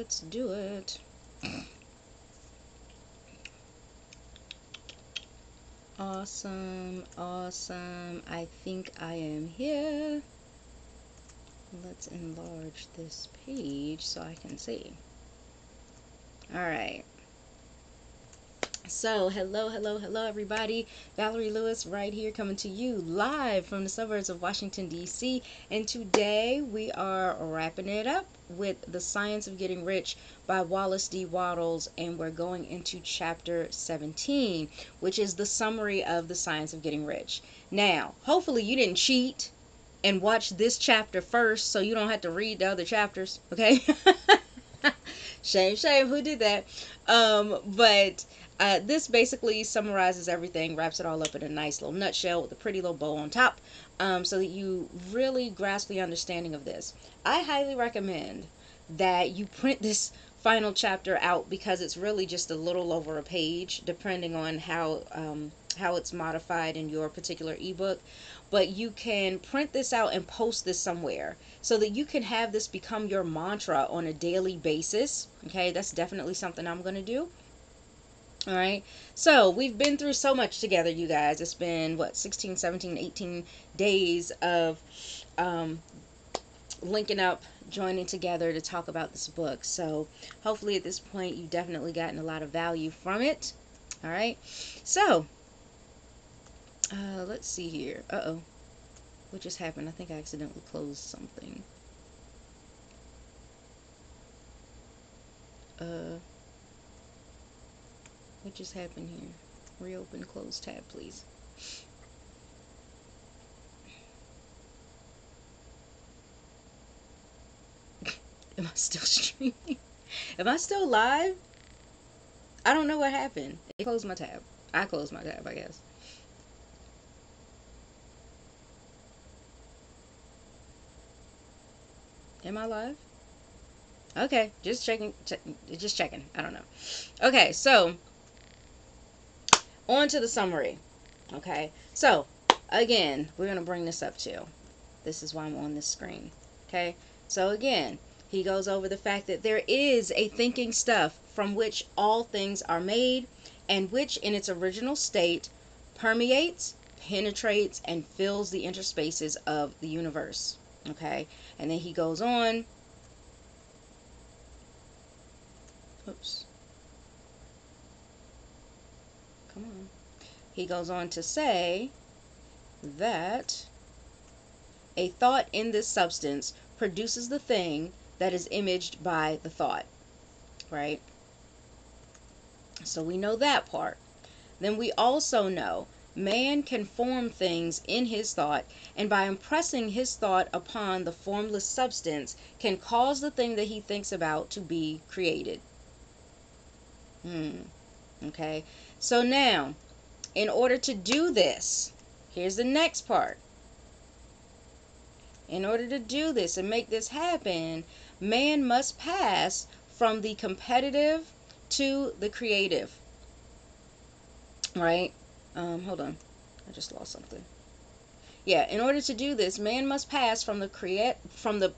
let's do it. Awesome, awesome. I think I am here. Let's enlarge this page so I can see. All right. So, hello, everybody. Valerie Lewis right here coming to you live from the suburbs of Washington, D.C. And today we are wrapping it up with The Science of Getting Rich by Wallace D. Wattles. And we're going into chapter 17, which is the summary of The Science of Getting Rich. Now, hopefully you didn't cheat and watch this chapter first so you don't have to read the other chapters, okay? Shame, who did that? But this basically summarizes everything, wraps it all up in a nice little nutshell with a pretty little bow on top, so that you really grasp the understanding of this. I highly recommend that you print this final chapter out, because it's really just a little over a page, depending on how it's modified in your particular ebook. But you can print this out and post this somewhere so that you can have this become your mantra on a daily basis. Okay, that's definitely something I'm going to do. All right, so we've been through so much together, you guys. It's been, what, 16, 17, 18 days of linking up, joining together to talk about this book. So hopefully at this point you've definitely gotten a lot of value from it. All right, so let's see here. Uh-oh. What just happened? I think I accidentally closed something. What just happened here? Reopen, close tab, please. Am I still streaming? Am I still live? I don't know what happened. It closed my tab. I closed my tab, I guess. Am I live? Okay, just checking. Just checking. I don't know. Okay, so on to the summary. Okay, so again, we're gonna bring this up too. This is why I'm on this screen. Okay, so again, he goes over the fact that there is a thinking stuff from which all things are made, and which in its original state permeates, penetrates, and fills the interspaces of the universe. Okay, and then he goes on. Oops. Come on. He goes on to say that a thought in this substance produces the thing that is imaged by the thought. Right? So we know that part. Then we also know man can form things in his thought, and by impressing his thought upon the formless substance, can cause the thing that he thinks about to be created. Okay, so now, in order to do this, here's the next part. In order to do this and make this happen, man must pass from the competitive to the creative. Right? Hold on. I just lost something. Yeah, in order to do this, man must pass from the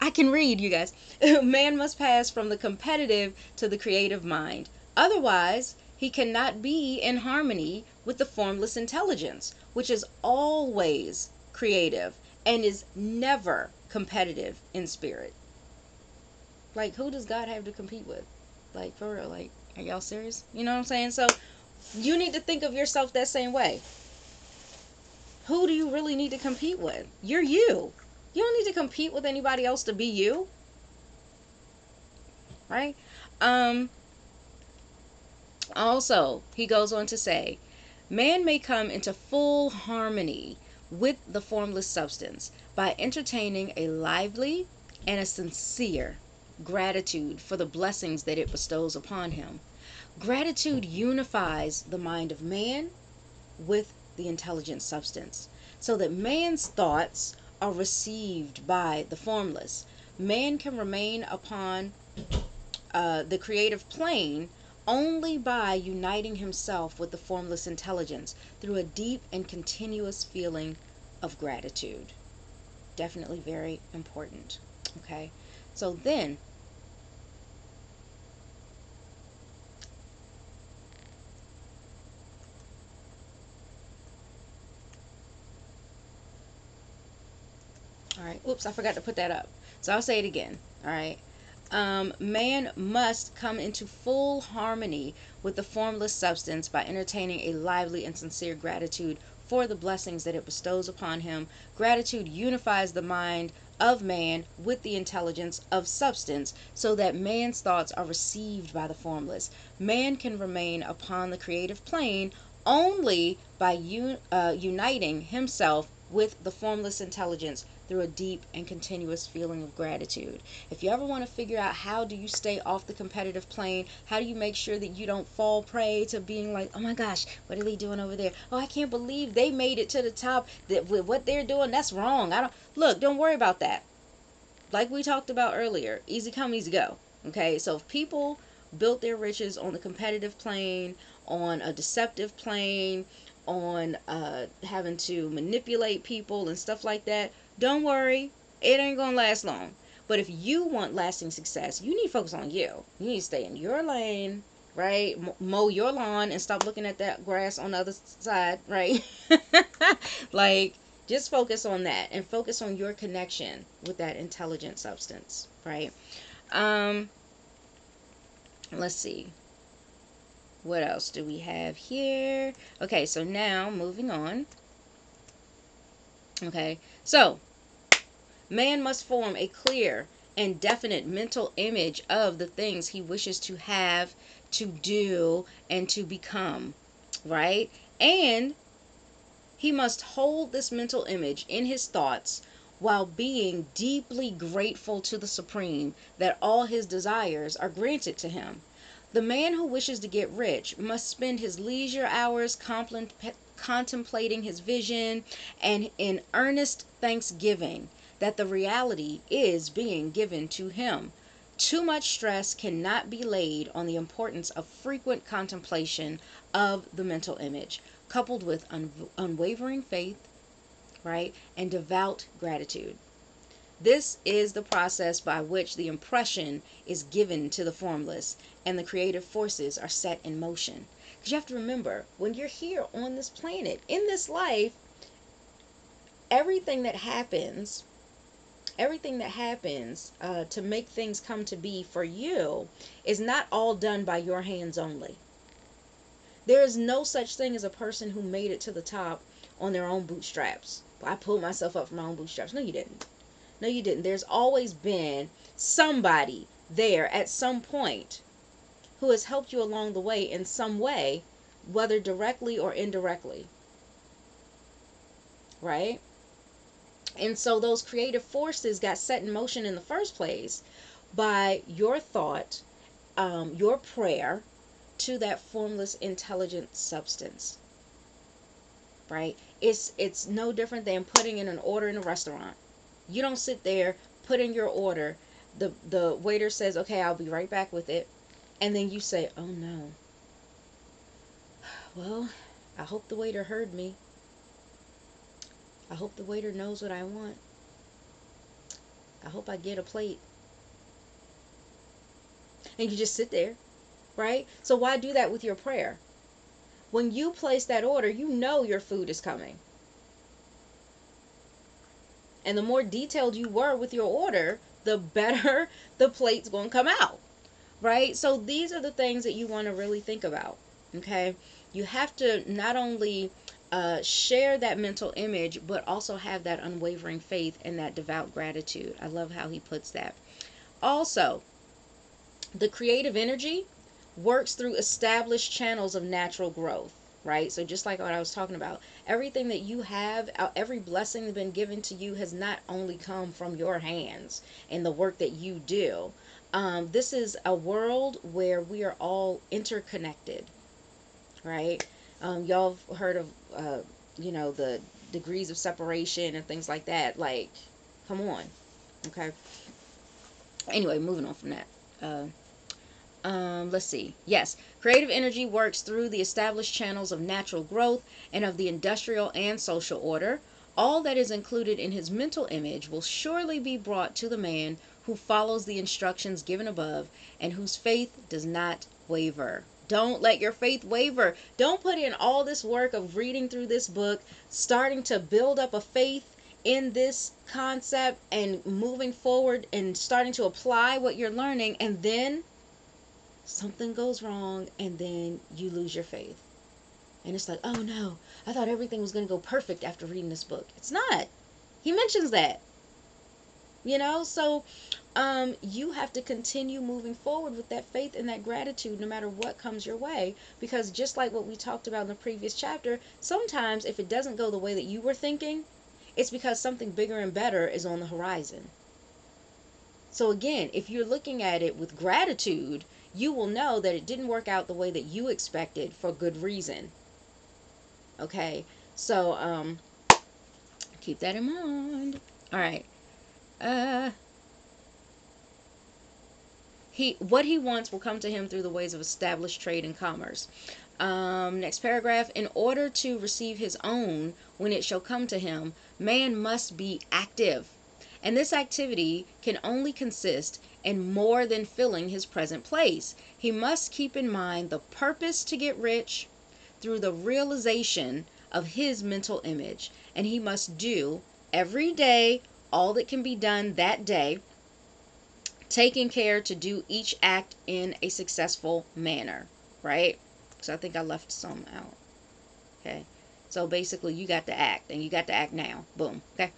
I can read, you guys. Man must pass from the competitive to the creative mind. Otherwise, he cannot be in harmony with the formless intelligence, which is always creative and is never competitive in spirit. Like, who does God have to compete with? Like, for real, like, are y'all serious? You know what I'm saying? So, you need to think of yourself that same way. Who do you really need to compete with? You're you. You don't need to compete with anybody else to be you. Right? Also, he goes on to say, man may come into full harmony with the formless substance by entertaining a lively and a sincere gratitude for the blessings that it bestows upon him. Gratitude unifies the mind of man with the intelligent substance, so that man's thoughts are received by the formless. Man can remain upon the creative plane only by uniting himself with the formless intelligence through a deep and continuous feeling of gratitude. Definitely very important. Okay, So then, all right, oops, I forgot to put that up. So I'll say it again. All right. Man must come into full harmony with the formless substance by entertaining a lively and sincere gratitude for the blessings that it bestows upon him. Gratitude unifies the mind of man with the intelligence of substance so that man's thoughts are received by the formless. Man can remain upon the creative plane only by uniting himself with the formless intelligence through a deep and continuous feeling of gratitude. If you ever want to figure out how do you stay off the competitive plane, how do you make sure that you don't fall prey to being like, oh my gosh, what are they doing over there? Oh, I can't believe they made it to the top. That with what they're doing, that's wrong. Don't worry about that. Like we talked about earlier, easy come, easy go. Okay, so if people built their riches on the competitive plane, on a deceptive plane, on having to manipulate people and stuff like that, don't worry, it ain't gonna last long. But if you want lasting success, you need to focus on you. You need to stay in your lane, right? Mow your lawn and stop looking at that grass on the other side, right? Like, just focus on that and focus on your connection with that intelligent substance, right? Um, let's see. What else do we have here? Okay, so now moving on. Okay, so man must form a clear and definite mental image of the things he wishes to have, to do, and to become, right? And he must hold this mental image in his thoughts while being deeply grateful to the Supreme that all his desires are granted to him. The man who wishes to get rich must spend his leisure hours contemplating his vision and in earnest thanksgiving that the reality is being given to him. Too much stress cannot be laid on the importance of frequent contemplation of the mental image, coupled with unwavering faith, right, and devout gratitude. This is the process by which the impression is given to the formless and the creative forces are set in motion. Because you have to remember, when you're here on this planet, in this life, everything that happens, to make things come to be for you is not all done by your hands only. There is no such thing as a person who made it to the top on their own bootstraps. I pulled myself up from my own bootstraps. No, you didn't. No, you didn't. There's always been somebody there at some point who has helped you along the way in some way, whether directly or indirectly. Right? And so those creative forces got set in motion in the first place by your thought, your prayer to that formless, intelligent substance. Right? It's no different than putting in an order in a restaurant. You don't sit there, put in your order. The waiter says, "Okay, I'll be right back with it," and then you say, "Oh no. Well, I hope the waiter heard me. I hope the waiter knows what I want. I hope I get a plate." And you just sit there, right? So why do that with your prayer? When you place that order, you know your food is coming. And the more detailed you were with your order, the better the plate's going to come out, right? So these are the things that you want to really think about, okay? You have to not only share that mental image, but also have that unwavering faith and that devout gratitude. I love how he puts that. Also, the creative energy works through established channels of natural growth, right? So just like what I was talking about, everything that you have, every blessing that's been given to you has not only come from your hands and the work that you do. This is a world where we are all interconnected, right? Y'all have heard of, the degrees of separation and things like that. Like, come on, okay? Anyway, moving on from that. Let's see. Yes, creative energy works through the established channels of natural growth and of the industrial and social order. All that is included in his mental image will surely be brought to the man who follows the instructions given above and whose faith does not waver. Don't let your faith waver. Don't put in all this work of reading through this book, starting to build up a faith in this concept and moving forward and starting to apply what you're learning, and then something goes wrong and then you lose your faith. And it's like, oh no, I thought everything was going to go perfect after reading this book. It's not. He mentions that. So you have to continue moving forward with that faith and that gratitude no matter what comes your way. Because just like what we talked about in the previous chapter, sometimes if it doesn't go the way that you were thinking, it's because something bigger and better is on the horizon. So again, if you're looking at it with gratitude, you will know that it didn't work out the way that you expected for good reason. Okay, so keep that in mind. All right. What he wants will come to him through the ways of established trade and commerce. Next paragraph. In order to receive his own when it shall come to him, man must be active. And this activity can only consist in more than filling his present place. He must keep in mind the purpose to get rich through the realization of his mental image. And he must do every day all that can be done that day, taking care to do each act in a successful manner, right? So I think I left some out. Okay. So basically you got to act, and you got to act now. Boom. Okay.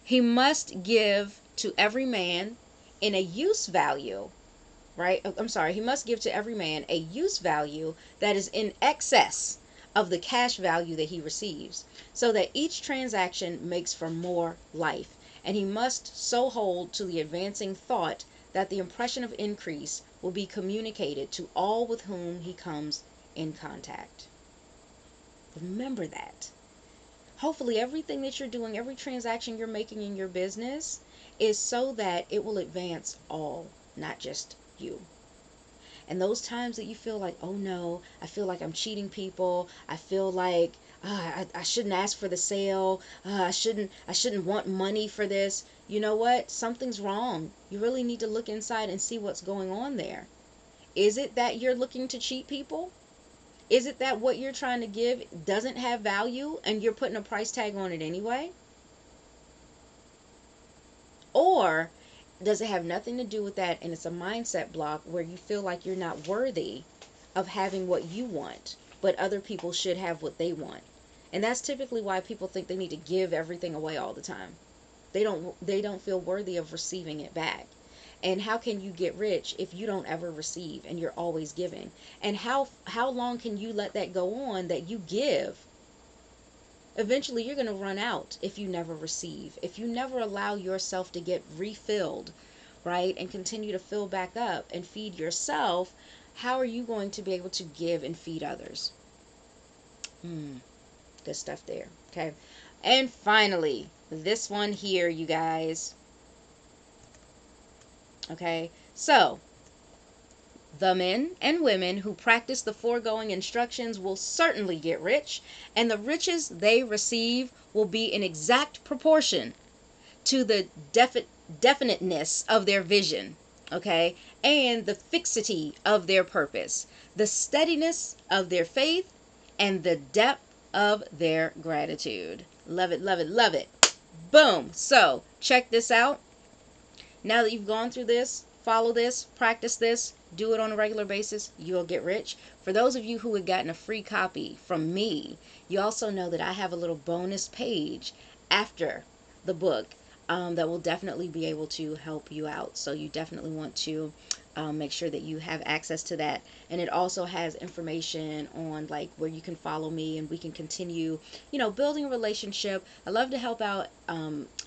He must give to every man in a use value, right? I'm sorry. He must give to every man a use value that is in excess of the cash value that he receives, so that each transaction makes for more life. And he must so hold to the advancing thought that the impression of increase will be communicated to all with whom he comes in contact. Remember that. Hopefully everything that you're doing, every transaction you're making in your business is so that it will advance all, not just you. And those times that you feel like, oh no, I feel like I'm cheating people. I feel like I shouldn't ask for the sale. I shouldn't want money for this. You know what? Something's wrong. You really need to look inside and see what's going on there. Is it that you're looking to cheat people? Is it that what you're trying to give doesn't have value and you're putting a price tag on it anyway? Or does it have nothing to do with that and it's a mindset block where you feel like you're not worthy of having what you want, but other people should have what they want? And that's typically why people think they need to give everything away all the time. They don't feel worthy of receiving it back. And how can you get rich if you don't ever receive and you're always giving? And how long can you let that go on, that you give? Eventually you're going to run out if you never receive. If you never allow yourself to get refilled, right, and continue to fill back up and feed yourself, how are you going to be able to give and feed others? Good stuff there. Okay. And finally, this one here, you guys. Okay. So, the men and women who practice the foregoing instructions will certainly get rich, and the riches they receive will be in exact proportion to the definiteness of their vision, okay, and the fixity of their purpose, the steadiness of their faith, and the depth of their gratitude. Love it, love it, love it. Boom. So, check this out. Now that you've gone through this, follow this, practice this, do it on a regular basis, you'll get rich. For those of you who had gotten a free copy from me, you also know that I have a little bonus page after the book that will definitely be able to help you out. So you definitely want to make sure that you have access to that. And it also has information on like where you can follow me and we can continue, building a relationship. I love to help out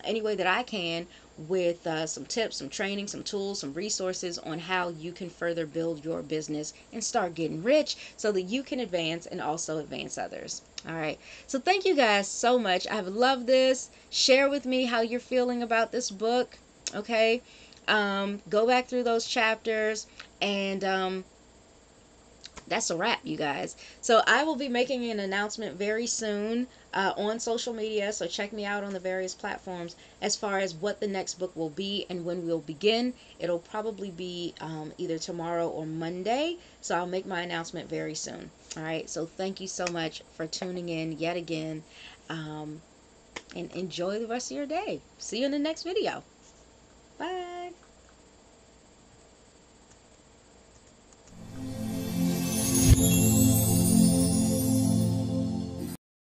any way that I can with some tips, some training, some tools, some resources on how you can further build your business and start getting rich so that you can advance and also advance others. All right. So thank you guys so much. I've loved this. Share with me how you're feeling about this book. Okay. Go back through those chapters and that's a wrap, you guys. So I will be making an announcement very soon on social media. So check me out on the various platforms as far as what the next book will be and when we'll begin. It'll probably be either tomorrow or Monday. So I'll make my announcement very soon. All right. So thank you so much for tuning in yet again. And enjoy the rest of your day. See you in the next video. Bye.